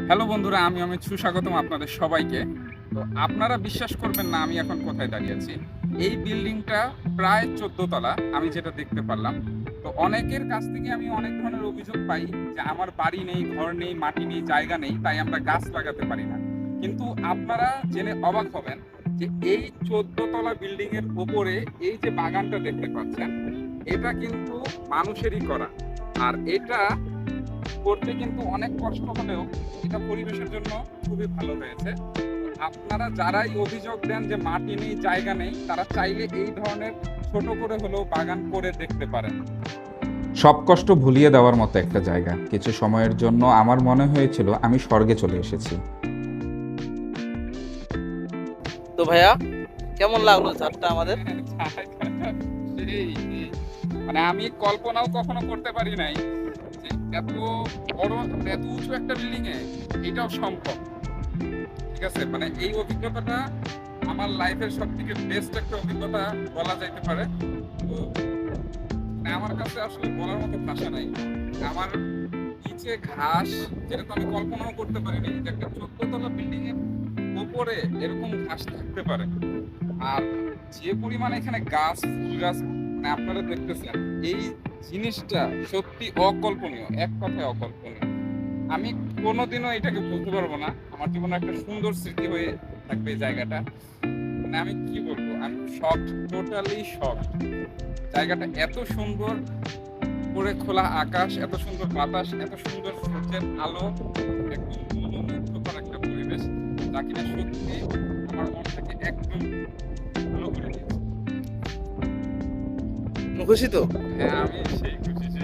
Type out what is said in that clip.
Hello বন্ধুরা, আমি অমিত সুস্বাগতম আপনাদের সবাইকে। তো আপনারা বিশ্বাস করবেন না আমি এখন কোথায় দাঁড়িয়ে আছি। এই বিল্ডিংটা প্রায় 14 তলা, আমি যেটা দেখতে পারলাম। তো অনেকের কাছ থেকে আমি অনেক ধরনের অভিযোগ পাই যে আমার বাড়ি নেই, ঘর নেই, মাটি নেই, জায়গা নেই, তাই আমরা গাছ লাগাতে পারি না। কিন্তু আপনারা জেনে অবাক হবেন যে এই 14 তলা বিল্ডিং এর উপরে এই যে বাগানটা দেখতে পাচ্ছেন, এটা কিন্তু মানুষেরই করা। আর এটা করতে কিন্তু অনেক কষ্ট হলেও এটা পরিবেশের জন্য খুবই ভালো হয়েছে। আপনারা যারাই অভিযোগ দেন যে মাটি নেই, জায়গা নেই, তারা চাইলে এই ধরনের ছোট করে হলেও বাগান করে দেখতে পারেন। সব কষ্ট ভুলিয়ে দেওয়ার মতো একটা জায়গা। কিছু সময়ের জন্য আমার মনে হয়েছিল আমি স্বর্গে চলে এসেছি। তো ভাইয়া, কেমন লাগলো চারটা আমাদের? সেই, মানে আমি কল্পনাও কখনো করতে পারি নাই যে এত বড়, এত উঁচু একটা বিল্ডিং এ এটাও সম্ভব। ঠিক আছে, মানে এই অভিজ্ঞতাটা আমার লাইফের সব থেকে বেস্ট একটা অভিজ্ঞতা বলা যাইতে পারে। তো মানে আমার কাছে আসলে বলার মতো ভাষা নাই। আমার নিচে ঘাস, যেটা তো আমি কল্পনাও করতে পারিনি যে একটা 14 তলা বিল্ডিং এর উপরে এরকম ঘাস থাকতে পারে। আর যে পরিমাণ এখানে গাছ, ফুল গাছ, মানে আপনারা দেখতেছেন, এই জিনিসটা সত্যি অকল্পনীয়, এক কথায় অকল্পনীয়। আমি কোনোদিনও এটাকে বলতে পারবো না, আমার জীবনে একটা সুন্দর স্মৃতি হয়ে থাকবে এই জায়গাটা। মানে আমি কি বলবো, আমি শকড, টোটালি শকড। জায়গাটা এত সুন্দর, করে খোলা আকাশ, এত সুন্দর বাতাস, এত সুন্দর সূর্যের আলো, একদম মনোমুগ্ধকর একটা পরিবেশ, যা কিনা সত্যি আমার মনটাকে একদম ভালো করে দিয়েছে। খুশি তো? হ্যাঁ, আমি সেই খুশি, সেই